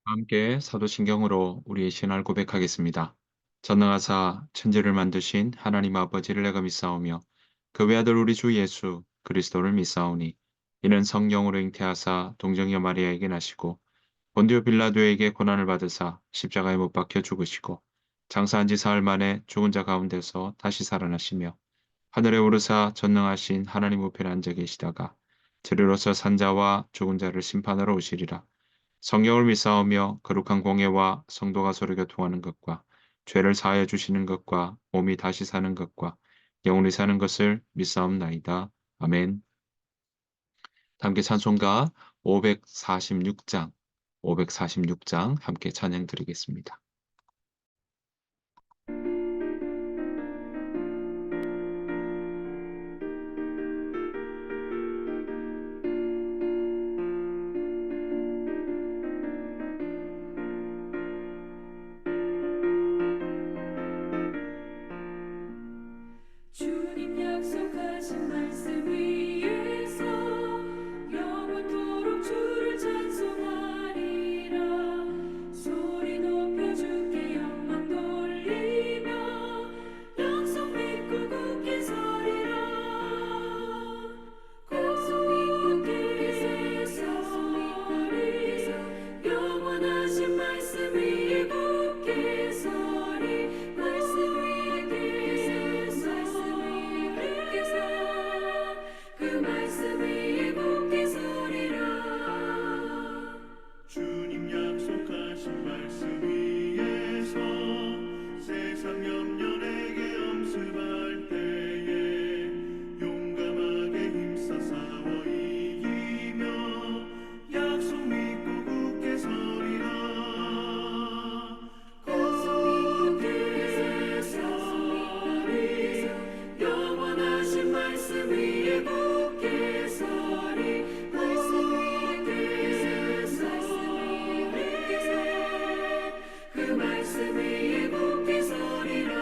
함께 사도신경으로 우리의 신앙을 고백하겠습니다. 전능하사 천지를 만드신 하나님 아버지를 내가 믿사오며 그 외아들 우리 주 예수 그리스도를 믿사오니 이는 성령으로 잉태하사 동정녀 마리아에게 나시고 본디오 빌라도에게 고난을 받으사 십자가에 못 박혀 죽으시고 장사한 지 사흘 만에 죽은 자 가운데서 다시 살아나시며 하늘에 오르사 전능하신 하나님 우편에 앉아 계시다가 저리로서 산자와 죽은 자를 심판하러 오시리라. 성경을 믿사오며 거룩한 공예와 성도가 서로 교통하는 것과 죄를 사하여 주시는 것과 몸이 다시 사는 것과 영원히 사는 것을 믿사옵나이다. 아멘. 함께 찬송가 546장, 546장 함께 찬양 드리겠습니다. 주님 약속하신 말씀 위에서 영원토록 주를 찬송하리라. 소리 높여 주께 영광 돌리며 약속 믿고 굳게 서리라. 약속 믿고 굳게 서리라. 영원하신 말씀 위에 굳게 서리. 말씀 위에 굳게 서리. 그 말씀 위에 굳게 서리라. 주님 약속하신 말씀 위에서 세상 염려 내게 엄습할 때에 용감하게 힘써 싸워 이기며 약속 믿고 굳게 서리라. 굳게 서리. 영원하신 말씀 위에 굳게 서리. 말씀 위에 굳게 서리. 그 말씀 위에 굳게 서리라.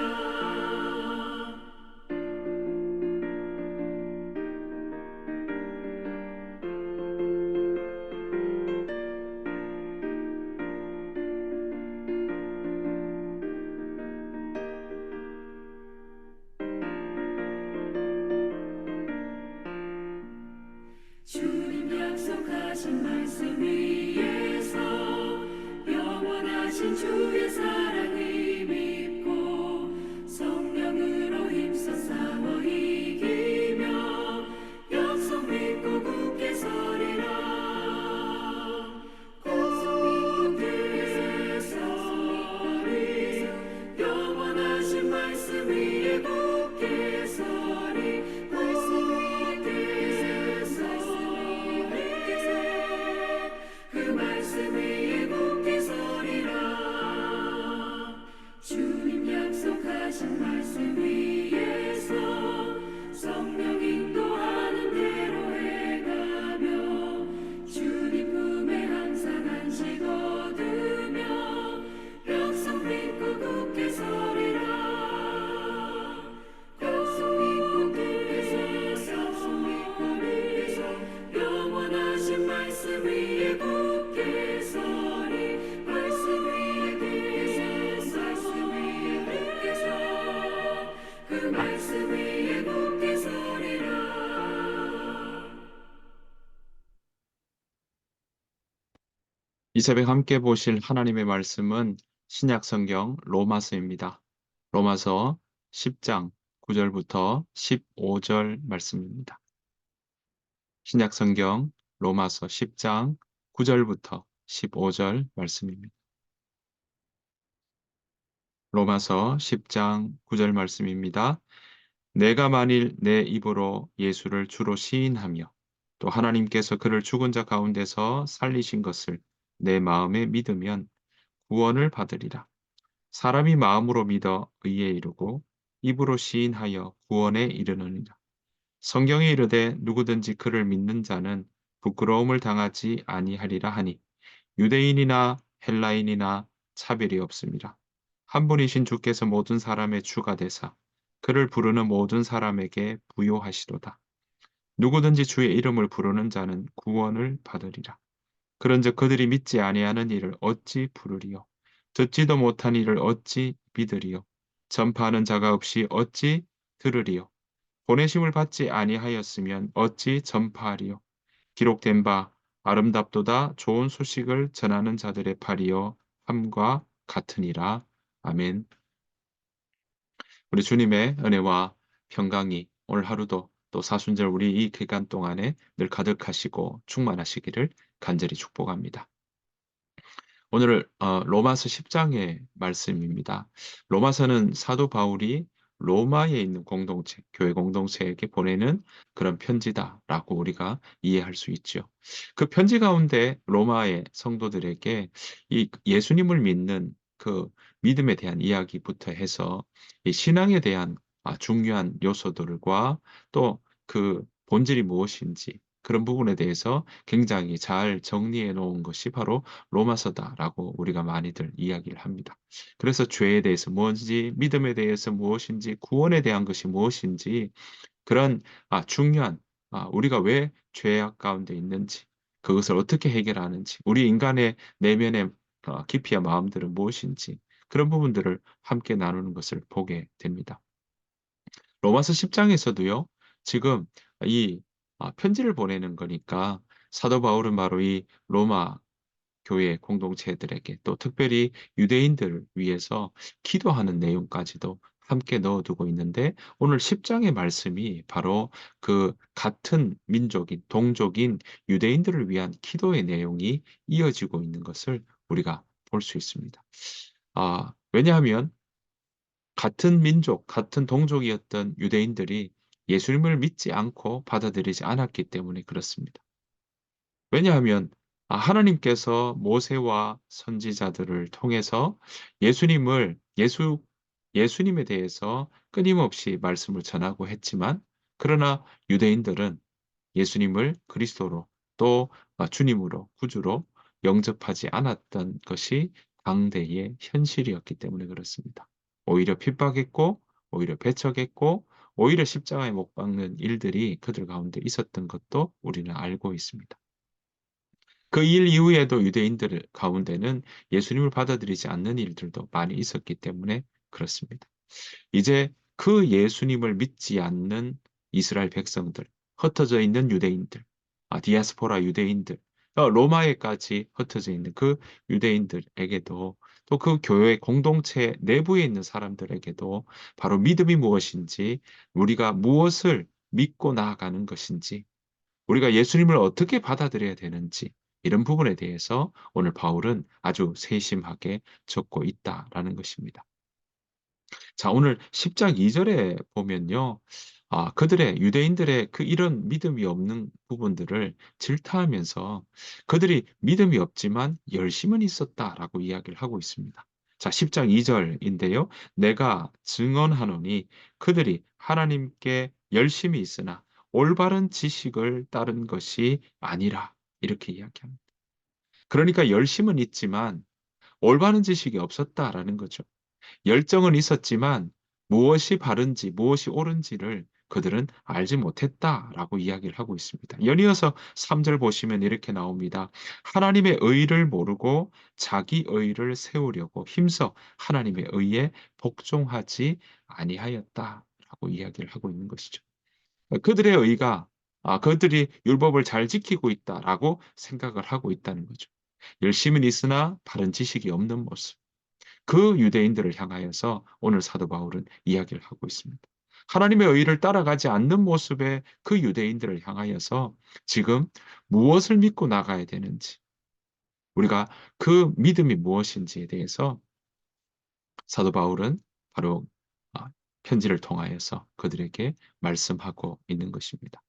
주님 약속하신 말씀 위에서 영원하신 주의 사랑을 믿고 성령으로 힘써 싸워 이기며 약속 믿고 굳게 서리라. 굳게 서리. 영원하신 말씀 위에 굳게 서리. 말씀 위에 굳게 서리. 그 말씀 위에 굳게 서리라. 주님 약속하신 말씀 위에서 성령 인도하는 대로 해가며 주님 품에 항상 안식 얻으며 약속 믿고 굳게 서리라. 약속 믿고 굳게 서리. 영원하신 말씀 위에 굳게 서리. 말씀 위에 굳게 서리. 그 말씀 위에 굳게 서리라. 이 새벽 함께 보실 하나님의 말씀은 신약 성경 로마서입니다. 로마서 10장 9절부터 15절 말씀입니다. 신약 성경 로마서 10장 9절부터 15절 말씀입니다. 로마서 10장 9절 말씀입니다. 내가 만일 내 입으로 예수를 주로 시인하며 또 하나님께서 그를 죽은 자 가운데서 살리신 것을 내 마음에 믿으면 구원을 받으리라. 사람이 마음으로 믿어 의에 이르고 입으로 시인하여 구원에 이르느니라. 성경에 이르되 누구든지 그를 믿는 자는 부끄러움을 당하지 아니하리라 하니 유대인이나 헬라인이나 차별이 없습니다. 한 분이신 주께서 모든 사람의 주가 되사 그를 부르는 모든 사람에게 부요하시도다. 누구든지 주의 이름을 부르는 자는 구원을 받으리라. 그런즉 그들이 믿지 아니하는 일을 어찌 부르리요? 듣지도 못한 일을 어찌 믿으리요? 전파하는 자가 없이 어찌 들으리요? 보내심을 받지 아니하였으면 어찌 전파하리요? 기록된 바 아름답도다 좋은 소식을 전하는 자들의 팔이요 함과 같으니라. 아멘. 우리 주님의 은혜와 평강이 오늘 하루도 또 사순절 우리 이 기간 동안에 늘 가득하시고 충만하시기를 간절히 축복합니다. 오늘 로마서 10장의 말씀입니다. 로마서는 사도 바울이 로마에 있는 공동체, 교회 공동체에게 보내는 그런 편지다라고 우리가 이해할 수 있죠. 그 편지 가운데 로마의 성도들에게 이 예수님을 믿는 그 믿음에 대한 이야기부터 해서 이 신앙에 대한 중요한 요소들과 또 그 본질이 무엇인지 그런 부분에 대해서 굉장히 잘 정리해 놓은 것이 바로 로마서다라고 우리가 많이들 이야기를 합니다. 그래서 죄에 대해서 뭔지, 믿음에 대해서 무엇인지, 구원에 대한 것이 무엇인지 그런 중요한 우리가 왜 죄악 가운데 있는지, 그것을 어떻게 해결하는지, 우리 인간의 내면의 깊이와 마음들은 무엇인지 그런 부분들을 함께 나누는 것을 보게 됩니다. 로마서 10장에서도요. 지금 이 편지를 보내는 거니까 사도 바울은 바로 이 로마 교회 공동체들에게 또 특별히 유대인들을 위해서 기도하는 내용까지도 함께 넣어두고 있는데 오늘 10장의 말씀이 바로 그 같은 민족인 동족인 유대인들을 위한 기도의 내용이 이어지고 있는 것을 우리가 볼 수 있습니다. 왜냐하면 같은 민족, 같은 동족이었던 유대인들이 예수님을 믿지 않고 받아들이지 않았기 때문에 그렇습니다. 왜냐하면 하나님께서 모세와 선지자들을 통해서 예수님을 예수님에 대해서 끊임없이 말씀을 전하고 했지만 그러나 유대인들은 예수님을 그리스도로 또 주님으로 구주로 영접하지 않았던 것이 당대의 현실이었기 때문에 그렇습니다. 오히려 핍박했고 오히려 배척했고 오히려 십자가에 못 박는 일들이 그들 가운데 있었던 것도 우리는 알고 있습니다. 그 일 이후에도 유대인들 가운데는 예수님을 받아들이지 않는 일들도 많이 있었기 때문에 그렇습니다. 이제 그 예수님을 믿지 않는 이스라엘 백성들, 흩어져 있는 유대인들, 디아스포라 유대인들, 로마에까지 흩어져 있는 그 유대인들에게도 또 그 교회 공동체 내부에 있는 사람들에게도 바로 믿음이 무엇인지, 우리가 무엇을 믿고 나아가는 것인지, 우리가 예수님을 어떻게 받아들여야 되는지 이런 부분에 대해서 오늘 바울은 아주 세심하게 적고 있다라는 것입니다. 자, 오늘 10장 2절에 보면요. 그들의 유대인들의 그 이런 믿음이 없는 부분들을 질타하면서 그들이 믿음이 없지만 열심은 있었다라고 이야기를 하고 있습니다. 자, 10장 2절인데요. 내가 증언하노니 그들이 하나님께 열심히 있으나 올바른 지식을 따른 것이 아니라 이렇게 이야기합니다. 그러니까 열심은 있지만 올바른 지식이 없었다라는 거죠. 열정은 있었지만 무엇이 바른지 무엇이 옳은지를 그들은 알지 못했다라고 이야기를 하고 있습니다. 연이어서 3절 보시면 이렇게 나옵니다. 하나님의 의를 모르고 자기 의를 세우려고 힘써 하나님의 의에 복종하지 아니하였다라고 이야기를 하고 있는 것이죠. 그들의 의가 그들이 율법을 잘 지키고 있다라고 생각을 하고 있다는 거죠. 열심은 있으나 바른 지식이 없는 모습. 그 유대인들을 향하여서 오늘 사도 바울은 이야기를 하고 있습니다. 하나님의 의를 따라가지 않는 모습의 그 유대인들을 향하여서 지금 무엇을 믿고 나가야 되는지, 우리가 그 믿음이 무엇인지에 대해서 사도 바울은 바로 편지를 통하여서 그들에게 말씀하고 있는 것입니다.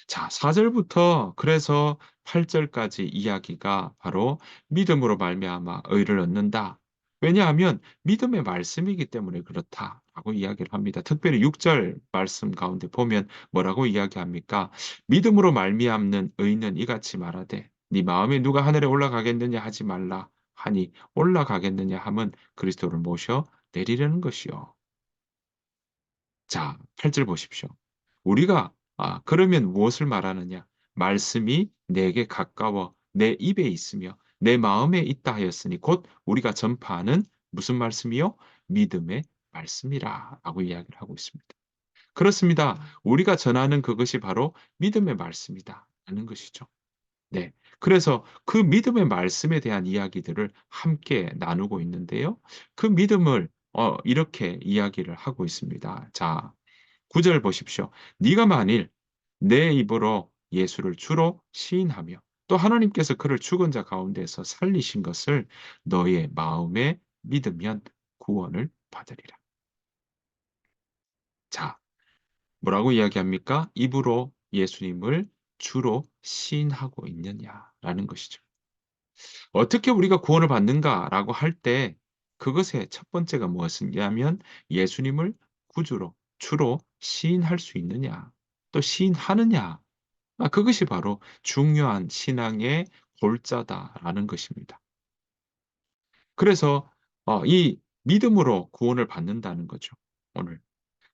자, 4절부터 그래서 8절까지 이야기가 바로 믿음으로 말미암아 의를 얻는다. 왜냐하면 믿음의 말씀이기 때문에 그렇다라고 이야기를 합니다. 특별히 6절 말씀 가운데 보면 뭐라고 이야기합니까? 믿음으로 말미암는 의는 이같이 말하되 네 마음에 누가 하늘에 올라가겠느냐 하지 말라 하니 올라가겠느냐 함은 그리스도를 모셔 내리려는 것이요. 자, 8절 보십시오. 우리가 그러면 무엇을 말하느냐? 말씀이 내게 가까워 내 입에 있으며 내 마음에 있다 하였으니 곧 우리가 전파하는 무슨 말씀이요? 믿음의 말씀이라라고 이야기를 하고 있습니다. 그렇습니다. 우리가 전하는 그것이 바로 믿음의 말씀이다라는 것이죠. 네. 그래서 그 믿음의 말씀에 대한 이야기들을 함께 나누고 있는데요. 그 믿음을 이렇게 이야기를 하고 있습니다. 자, 9절 보십시오. "네가 만일 내 입으로 예수를 주로 시인하며 또 하나님께서 그를 죽은 자 가운데서 살리신 것을 너의 마음에 믿으면 구원을 받으리라." 자, 뭐라고 이야기합니까? 입으로 예수님을 주로 시인하고 있느냐라는 것이죠. 어떻게 우리가 구원을 받는가라고 할 때 그것의 첫 번째가 무엇이냐면 예수님을 구주로 주로 시인할 수 있느냐 또 시인하느냐, 그것이 바로 중요한 신앙의 골자다라는 것입니다. 그래서 이 믿음으로 구원을 받는다는 거죠, 오늘.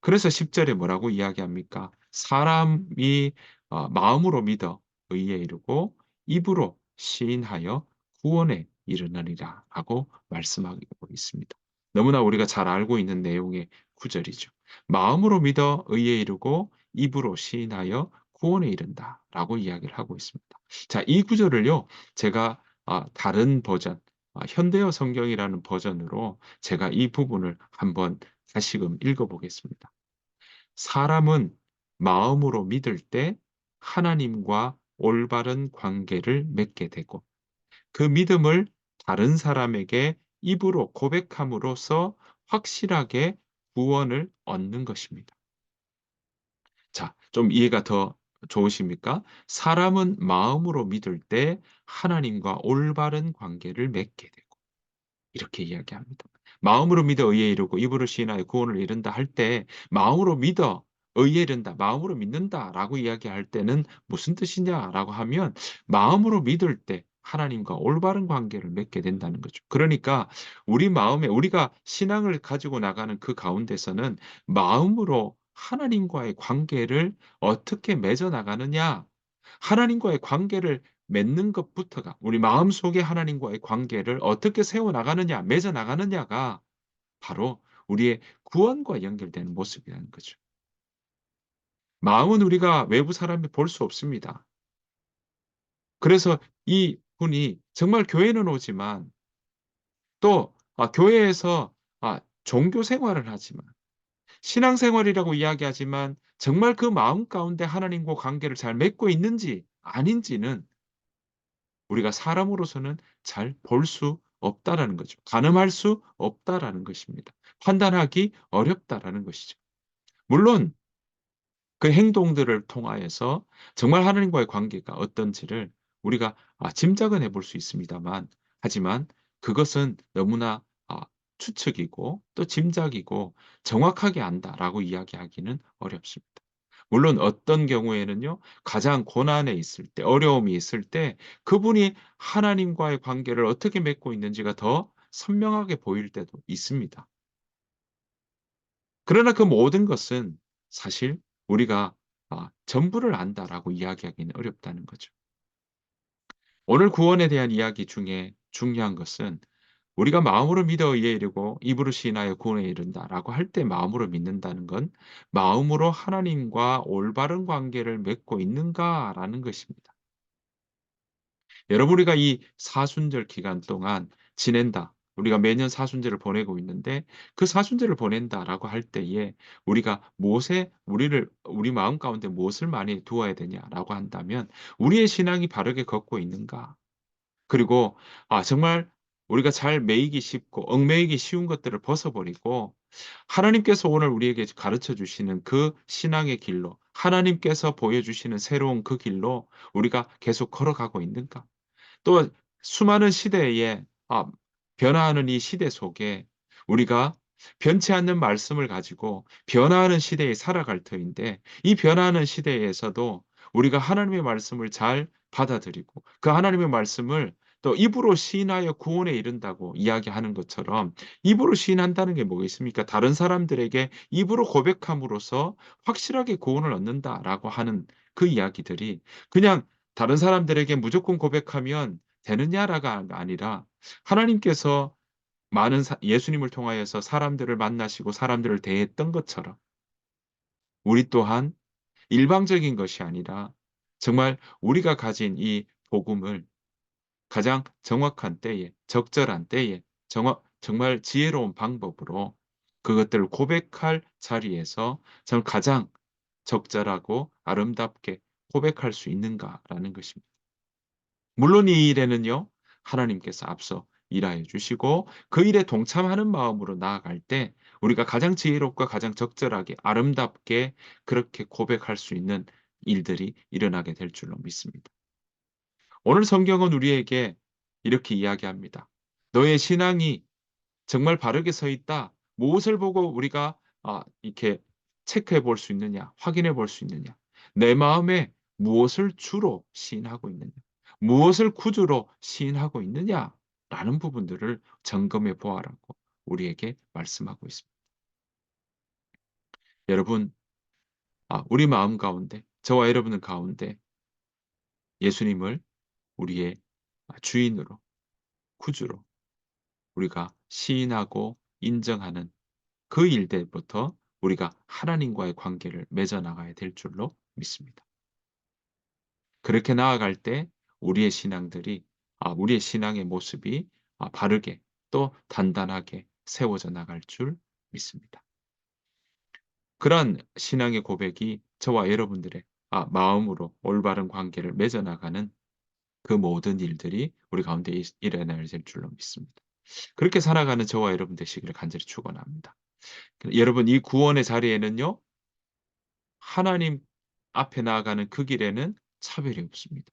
그래서 10 절에 뭐라고 이야기합니까? "사람이 마음으로 믿어 의에 이르고 입으로 시인하여 구원에 이르느니라."라고 말씀하고 있습니다. 너무나 우리가 잘 알고 있는 내용의 구절이죠. "마음으로 믿어 의에 이르고 입으로 시인하여 구원에 이른다."라고 이야기를 하고 있습니다. 자, 이 구절을요, 제가 다른 버전, 현대어 성경이라는 버전으로 제가 이 부분을 한번 다시금 읽어 보겠습니다. "사람은 마음으로 믿을 때 하나님과 올바른 관계를 맺게 되고 그 믿음을 다른 사람에게 입으로 고백함으로써 확실하게 구원을 얻는 것입니다." 자, 좀 이해가 더 좋으십니까? 사람은 마음으로 믿을 때 하나님과 올바른 관계를 맺게 되고 이렇게 이야기합니다. 마음으로 믿어 의에 이르고 입으로 시인하여 구원을 이룬다 할 때 마음으로 믿어 의에 이른다, 마음으로 믿는다라고 이야기할 때는 무슨 뜻이냐라고 하면 마음으로 믿을 때 하나님과 올바른 관계를 맺게 된다는 거죠. 그러니까 우리 마음에 우리가 신앙을 가지고 나가는 그 가운데서는 마음으로 하나님과의 관계를 어떻게 맺어 나가느냐, 하나님과의 관계를 맺는 것부터가, 우리 마음속에 하나님과의 관계를 어떻게 세워 나가느냐, 맺어 나가느냐가 바로 우리의 구원과 연결되는 모습이라는 거죠. 마음은 우리가 외부 사람이 볼 수 없습니다. 그래서 이분이 정말 교회는 오지만 또 교회에서 종교 생활을 하지만 신앙생활이라고 이야기하지만 정말 그 마음 가운데 하나님과 관계를 잘 맺고 있는지 아닌지는 우리가 사람으로서는 잘 볼 수 없다라는 거죠. 가늠할 수 없다라는 것입니다. 판단하기 어렵다라는 것이죠. 물론 그 행동들을 통하여서 정말 하나님과의 관계가 어떤지를 우리가 짐작은 해볼 수 있습니다만, 하지만 그것은 너무나 추측이고 또 짐작이고 정확하게 안다라고 이야기하기는 어렵습니다. 물론 어떤 경우에는요, 가장 고난에 있을 때, 어려움이 있을 때 그분이 하나님과의 관계를 어떻게 맺고 있는지가 더 선명하게 보일 때도 있습니다. 그러나 그 모든 것은 사실 우리가 전부를 안다라고 이야기하기는 어렵다는 거죠. 오늘 구원에 대한 이야기 중에 중요한 것은 우리가 마음으로 믿어 의에 이르고 입으로 시인하여 구원에 이른다라고 할 때 마음으로 믿는다는 건 마음으로 하나님과 올바른 관계를 맺고 있는가라는 것입니다. 여러분, 우리가 이 사순절 기간 동안 지낸다, 우리가 매년 사순절을 보내고 있는데 그 사순절을 보낸다라고 할 때에 우리가 무엇에 우리 마음 가운데 무엇을 많이 두어야 되냐라고 한다면 우리의 신앙이 바르게 걷고 있는가? 그리고 정말 우리가 잘 매이기 쉽고 얽매이기 쉬운 것들을 벗어 버리고 하나님께서 오늘 우리에게 가르쳐 주시는 그 신앙의 길로, 하나님께서 보여 주시는 새로운 그 길로 우리가 계속 걸어가고 있는가? 또 수많은 시대에 변화하는 이 시대 속에 우리가 변치 않는 말씀을 가지고 변화하는 시대에 살아갈 터인데, 이 변화하는 시대에서도 우리가 하나님의 말씀을 잘 받아들이고 그 하나님의 말씀을 또 입으로 시인하여 구원에 이른다고 이야기하는 것처럼, 입으로 시인한다는 게 뭐겠습니까? 다른 사람들에게 입으로 고백함으로써 확실하게 구원을 얻는다라고 하는 그 이야기들이 그냥 다른 사람들에게 무조건 고백하면 되느냐라가 아니라 하나님께서 예수님을 통하여서 사람들을 만나시고 사람들을 대했던 것처럼 우리 또한 일방적인 것이 아니라 정말 우리가 가진 이 복음을 가장 정확한 때에 적절한 때에 정말 지혜로운 방법으로 그것들을 고백할 자리에서 가장 적절하고 아름답게 고백할 수 있는가라는 것입니다. 물론 이 일에는요, 하나님께서 앞서 일하여 주시고 그 일에 동참하는 마음으로 나아갈 때 우리가 가장 지혜롭고 가장 적절하게 아름답게 그렇게 고백할 수 있는 일들이 일어나게 될 줄로 믿습니다. 오늘 성경은 우리에게 이렇게 이야기합니다. 너의 신앙이 정말 바르게 서 있다. 무엇을 보고 우리가 이렇게 체크해 볼 수 있느냐, 확인해 볼 수 있느냐. 내 마음에 무엇을 주로 시인하고 있느냐, 무엇을 구주로 시인하고 있느냐라는 부분들을 점검해 보아라고 우리에게 말씀하고 있습니다. 여러분, 우리 마음 가운데, 저와 여러분 가운데 예수님을 우리의 주인으로, 구주로 우리가 시인하고 인정하는 그 일들부터 우리가 하나님과의 관계를 맺어 나가야 될 줄로 믿습니다. 그렇게 나아갈 때 우리의 신앙의 모습이 바르게 또 단단하게 세워져 나갈 줄 믿습니다. 그러한 신앙의 고백이 저와 여러분들의 마음으로 올바른 관계를 맺어 나가는 그 모든 일들이 우리 가운데 일어나야 될 줄로 믿습니다. 그렇게 살아가는 저와 여러분 되시기를 간절히 축원합니다. 여러분, 이 구원의 자리에는요, 하나님 앞에 나아가는 그 길에는 차별이 없습니다.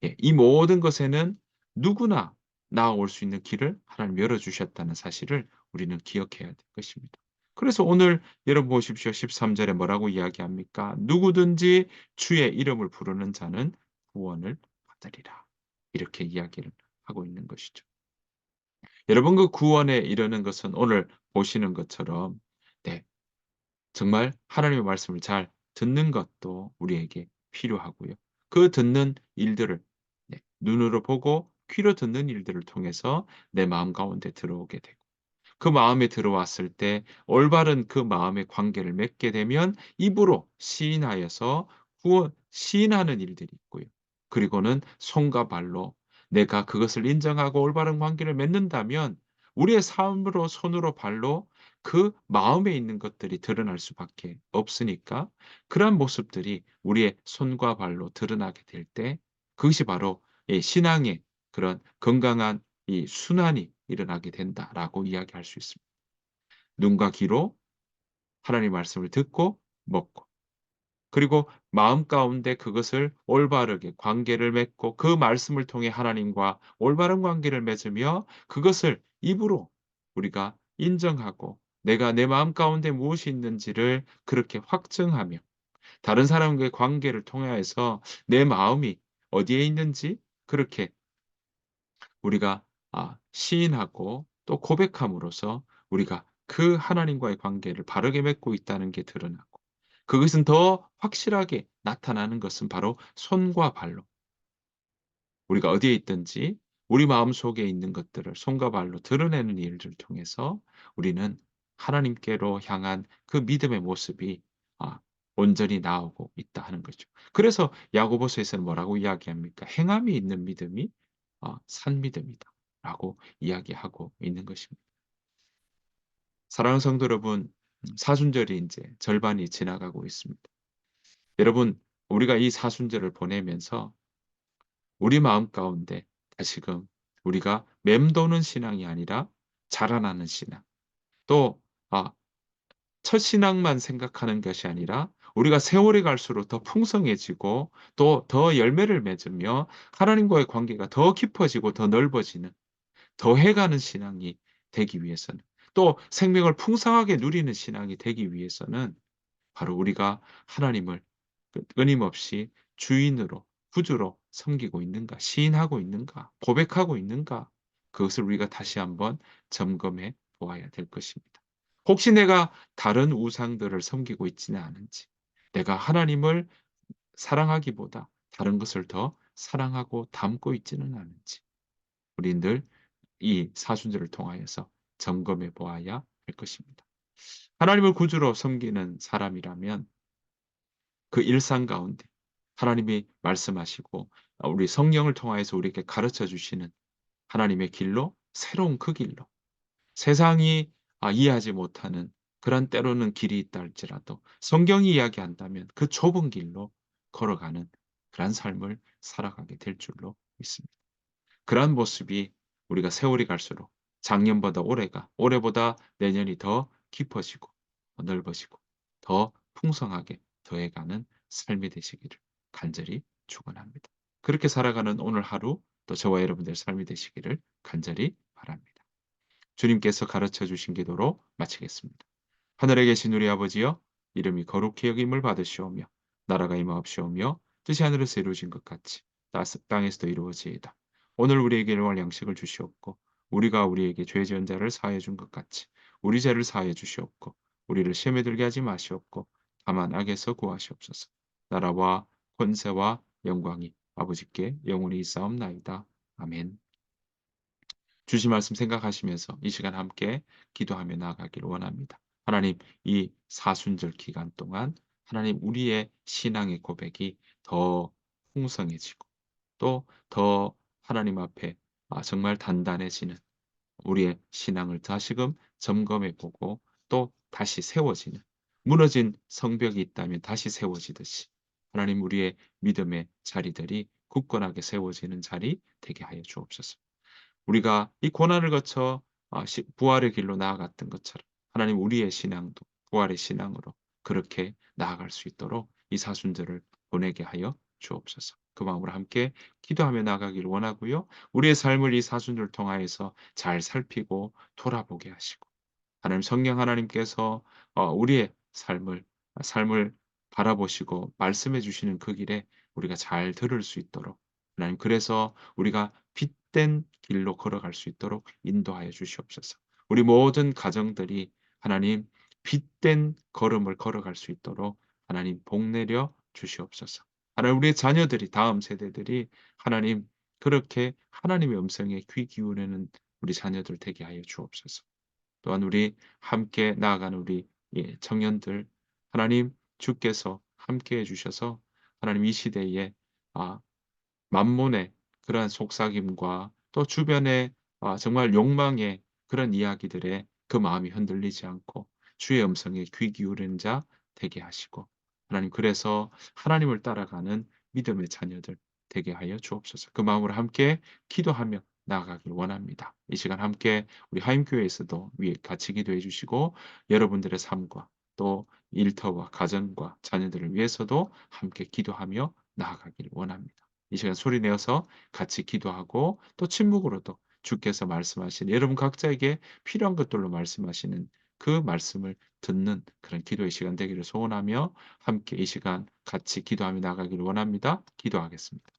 예, 이 모든 것에는 누구나 나아올 수 있는 길을 하나님 열어 주셨다는 사실을 우리는 기억해야 될 것입니다. 그래서 오늘 여러분 보십시오. 13 절에 뭐라고 이야기합니까? "누구든지 주의 이름을 부르는 자는 구원을 받으리라." 이렇게 이야기를 하고 있는 것이죠. 여러분, 그 구원에 이르는 것은 오늘 보시는 것처럼, 네, 정말 하나님의 말씀을 잘 듣는 것도 우리에게 필요하고요. 그 듣는 일들을, 네, 눈으로 보고 귀로 듣는 일들을 통해서 내 마음 가운데 들어오게 되고 그 마음에 들어왔을 때 올바른 그 마음의 관계를 맺게 되면 입으로 시인하여서 시인하는 일들이 있고요. 그리고는 손과 발로 내가 그것을 인정하고 올바른 관계를 맺는다면 우리의 삶으로 손으로 발로 그 마음에 있는 것들이 드러날 수밖에 없으니까 그러한 모습들이 우리의 손과 발로 드러나게 될 때 그것이 바로 이 신앙의 그런 건강한 이 순환이 일어나게 된다라고 이야기할 수 있습니다. 눈과 귀로 하나님의 말씀을 듣고 먹고 그리고 마음 가운데 그것을 올바르게 관계를 맺고 그 말씀을 통해 하나님과 올바른 관계를 맺으며 그것을 입으로 우리가 인정하고 내가 내 마음 가운데 무엇이 있는지를 그렇게 확증하며 다른 사람과의 관계를 통하여서 내 마음이 어디에 있는지 그렇게 우리가 시인하고 또 고백함으로써 우리가 그 하나님과의 관계를 바르게 맺고 있다는 게 드러나고 그것은 더 확실하게 나타나는 것은 바로 손과 발로 우리가 어디에 있든지 우리 마음속에 있는 것들을 손과 발로 드러내는 일을 통해서 우리는 하나님께로 향한 그 믿음의 모습이 온전히 나오고 있다 하는 거죠. 그래서 야고보서에서는 뭐라고 이야기합니까? 행함이 있는 믿음이 산 믿음이다라고 이야기하고 있는 것입니다. 사랑하는 성도 여러분, 사순절이 이제 절반이 지나가고 있습니다. 여러분, 우리가 이 사순절을 보내면서 우리 마음 가운데 다시금 우리가 맴도는 신앙이 아니라 자라나는 신앙, 또 첫 신앙만 생각하는 것이 아니라 우리가 세월이 갈수록 더 풍성해지고 또 더 열매를 맺으며 하나님과의 관계가 더 깊어지고 더 넓어지는 더해가는 신앙이 되기 위해서는 또 생명을 풍성하게 누리는 신앙이 되기 위해서는 바로 우리가 하나님을 끊임없이 주인으로 구주로 섬기고 있는가, 시인하고 있는가, 고백하고 있는가, 그것을 우리가 다시 한번 점검해 보아야 될 것입니다. 혹시 내가 다른 우상들을 섬기고 있지는 않은지, 내가 하나님을 사랑하기보다 다른 것을 더 사랑하고 담고 있지는 않은지 우리 늘 이 사순절을 통하여서 점검해 보아야 할 것입니다. 하나님을 구주로 섬기는 사람이라면 그 일상 가운데 하나님이 말씀하시고 우리 성령을 통하여서 우리에게 가르쳐 주시는 하나님의 길로 새로운 그 길로 세상이 이해하지 못하는 그런 때로는 길이 있다 할지라도 성경이 이야기한다면 그 좁은 길로 걸어가는 그러한 삶을 살아가게 될 줄로 믿습니다. 그러한 모습이 우리가 세월이 갈수록 작년보다 올해가 올해보다 내년이 더 깊어지고 더 넓어지고 더 풍성하게 더해가는 삶이 되시기를 간절히 축원합니다. 그렇게 살아가는 오늘 하루 또 저와 여러분들의 삶이 되시기를 간절히 바랍니다. 주님께서 가르쳐 주신 기도로 마치겠습니다. 하늘에 계신 우리 아버지여 이름이 거룩히 여김을 받으시오며 나라가 임하옵시오며 뜻이 하늘에서 이루어진 것 같이 땅에서도 이루어지이다. 오늘 우리에게 일용할 양식을 주시옵고 우리가 우리에게 죄 지은 자를 사하여 준 것 같이 우리 죄를 사하여 주시옵고 우리를 시험에 들게 하지 마시옵고 다만 악에서 구하시옵소서. 나라와 권세와 영광이 아버지께 영원히 있사옵나이다. 아멘. 주신 말씀 생각하시면서 이 시간 함께 기도하며 나아가기를 원합니다. 하나님, 이 사순절 기간 동안 하나님 우리의 신앙의 고백이 더 풍성해지고 또 더 하나님 앞에 정말 단단해지는 우리의 신앙을 다시금 점검해 보고 또 다시 세워지는 무너진 성벽이 있다면 다시 세워지듯이 하나님 우리의 믿음의 자리들이 굳건하게 세워지는 자리 되게 하여 주옵소서. 우리가 이 고난을 거쳐 부활의 길로 나아갔던 것처럼 하나님 우리의 신앙도 부활의 신앙으로 그렇게 나아갈 수 있도록 이 사순절을 보내게 하여 주옵소서. 그 마음으로 함께 기도하며 나아가기를 원하고요. 우리의 삶을 이 사순절을 통하여서 잘 살피고 돌아보게 하시고 하나님 성령 하나님께서 우리의 삶을 바라보시고 말씀해 주시는 그 길에 우리가 잘 들을 수 있도록 하나님 그래서 우리가 빛된 길로 걸어갈 수 있도록 인도하여 주시옵소서. 우리 모든 가정들이 하나님 빛된 걸음을 걸어갈 수 있도록 하나님 복 내려 주시옵소서. 하나님 우리의 자녀들이 다음 세대들이 하나님 그렇게 하나님의 음성에 귀 기울이는 우리 자녀들 되게 하여 주옵소서. 또한 우리 함께 나아가는 우리 청년들 하나님 주께서 함께해 주셔서 하나님 이 시대에 아 만몬의 그러한 속삭임과 또 주변의 정말 욕망의 그런 이야기들에 그 마음이 흔들리지 않고 주의 음성에 귀 기울이는 자 되게 하시고 하나님 그래서 하나님을 따라가는 믿음의 자녀들 되게 하여 주옵소서. 그 마음으로 함께 기도하며 나아가길 원합니다. 이 시간 함께 우리 하임교회에서도 위에 같이 기도해 주시고 여러분들의 삶과 또 일터와 가정과 자녀들을 위해서도 함께 기도하며 나아가길 원합니다. 이 시간 소리 내어서 같이 기도하고 또 침묵으로도 주께서 말씀하신 여러분 각자에게 필요한 것들로 말씀하시는 그 말씀을 듣는 그런 기도의 시간 되기를 소원하며 함께 이 시간 같이 기도하며 나가기를 원합니다. 기도하겠습니다.